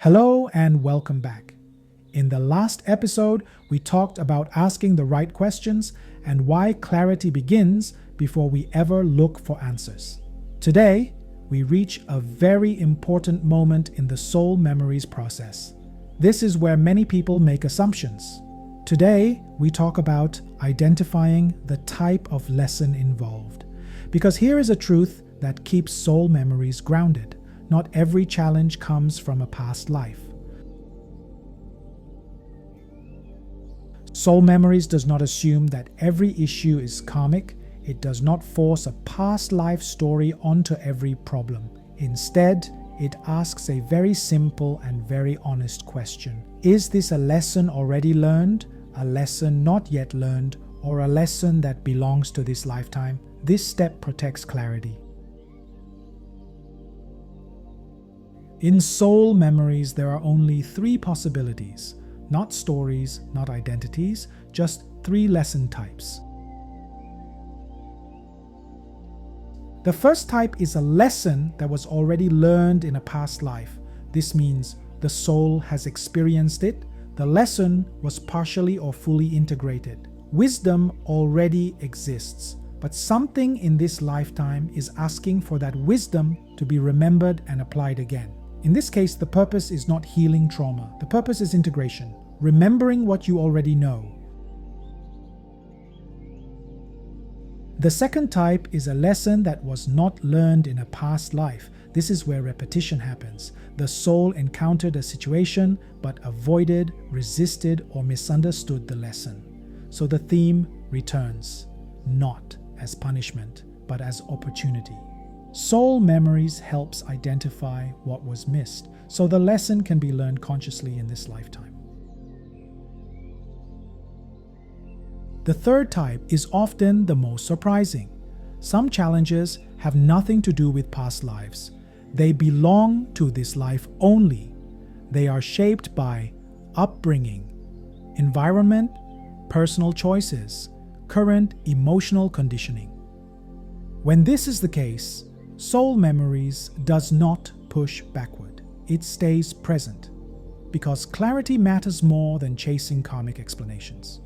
Hello and welcome back. In the last episode, we talked about asking the right questions and why clarity begins before we ever look for answers. Today, we reach a very important moment in the soul memories process. This is where many people make assumptions. Today, we talk about identifying the type of lesson involved. Because here is a truth that keeps soul memories grounded. Not every challenge comes from a past life. Soul memories does not assume that every issue is karmic. It does not force a past life story onto every problem. Instead, it asks a very simple and very honest question. Is this a lesson already learned, a lesson not yet learned, or a lesson that belongs to this lifetime? This step protects clarity. In soul memories, there are only three possibilities. Not stories, not identities, just three lesson types. The first type is a lesson that was already learned in a past life. This means the soul has experienced it. The lesson was partially or fully integrated. Wisdom already exists, but something in this lifetime is asking for that wisdom to be remembered and applied again. In this case, the purpose is not healing trauma. The purpose is integration, remembering what you already know. The second type is a lesson that was not learned in a past life. This is where repetition happens. The soul encountered a situation but avoided, resisted, or misunderstood the lesson. So the theme returns, not as punishment, but as opportunity. Soul memories helps identify what was missed, so the lesson can be learned consciously in this lifetime. The third type is often the most surprising. Some challenges have nothing to do with past lives. They belong to this life only. They are shaped by upbringing, environment, personal choices, current emotional conditioning. When this is the case, soul memories does not push backward. It stays present, because clarity matters more than chasing karmic explanations.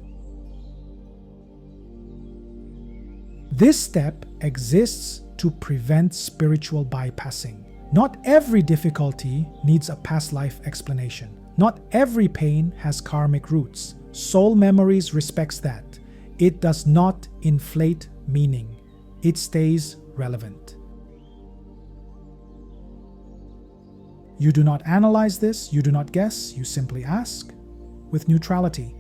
This step exists to prevent spiritual bypassing. Not every difficulty needs a past life explanation. Not every pain has karmic roots. Soul memories respects that. It does not inflate meaning. It stays relevant. You do not analyze this, you do not guess, you simply ask with neutrality,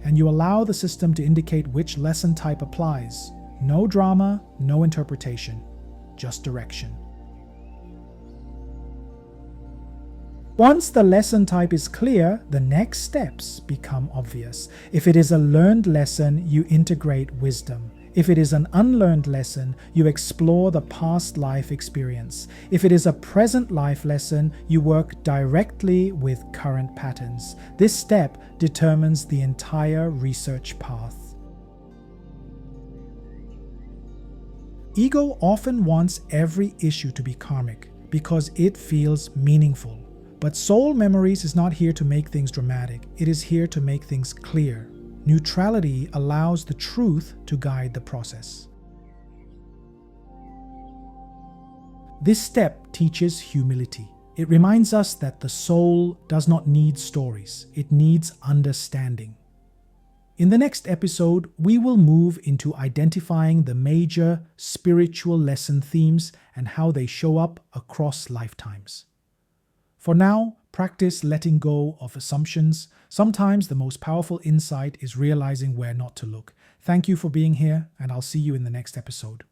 and you allow the system to indicate which lesson type applies. No drama, no interpretation, just direction. Once the lesson type is clear, the next steps become obvious. If it is a learned lesson, you integrate wisdom. If it is an unlearned lesson, you explore the past life experience. If it is a present life lesson, you work directly with current patterns. This step determines the entire research path. Ego often wants every issue to be karmic because it feels meaningful. But soul memories is not here to make things dramatic. It is here to make things clear. Neutrality allows the truth to guide the process. This step teaches humility. It reminds us that the soul does not need stories, it needs understanding. In the next episode, we will move into identifying the major spiritual lesson themes and how they show up across lifetimes. For now, practice letting go of assumptions. Sometimes the most powerful insight is realizing where not to look. Thank you for being here, and I'll see you in the next episode.